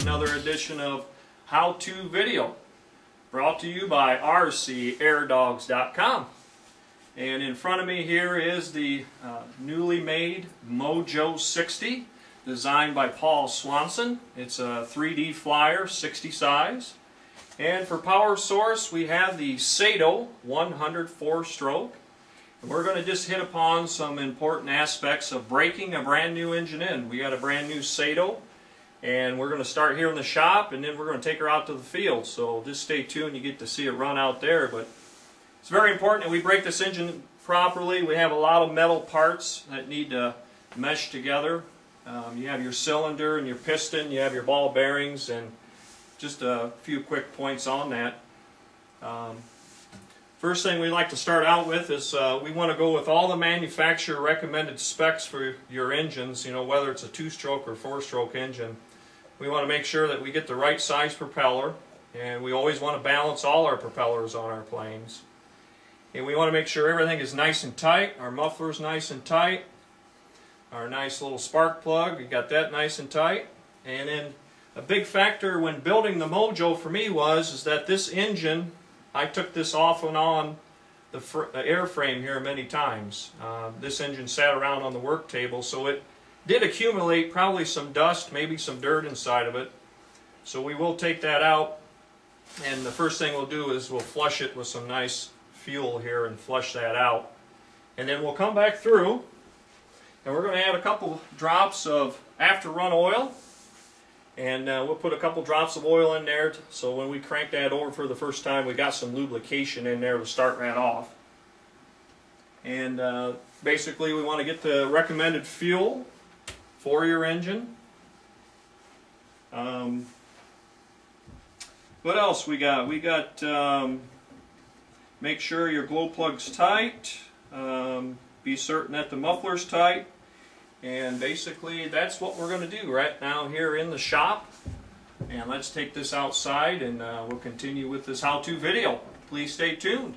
another edition of how-to video brought to you by rcairdogs.com. And in front of me here is the newly made MoJo 60 designed by Paul Swanson. It's a 3D flyer, 60 size. And for power source we have the Saito 104 stroke. And we're going to just hit upon some important aspects of breaking a brand new engine in. We got a brand new Saito, and we're going to start here in the shop, and then we're going to take her out to the field. So just stay tuned, you get to see it run out there. But it's very important that we break this engine properly. We have a lot of metal parts that need to mesh together. You have your cylinder and your piston, you have your ball bearings, and just a few quick points on that. First thing we like to start out with is we want to go with all the manufacturer recommended specs for your engines, you know, whether it's a 2-stroke or 4-stroke engine. We want to make sure that we get the right size propeller, and we always want to balance all our propellers on our planes. And we want to make sure everything is nice and tight, our muffler is nice and tight, our nice little spark plug, we got that nice and tight. And then a big factor when building the MoJo for me is that this engine, I took this off and on the airframe here many times. This engine sat around on the work table, so it did accumulate probably some dust, maybe some dirt inside of it. So we will take that out, and the first thing we'll do is we'll flush it with some nice fuel here and flush that out. And then we'll come back through, and we're going to add a couple drops of after-run oil. And we'll put a couple drops of oil in there so when we crank that over for the first time we got some lubrication in there to start right off. And basically we want to get the recommended fuel for your engine. What else we got? We got make sure your glow plug's tight, be certain that the muffler's tight. And basically that's what we're going to do right now here in the shop. And let's take this outside and we'll continue with this how-to video. Please stay tuned.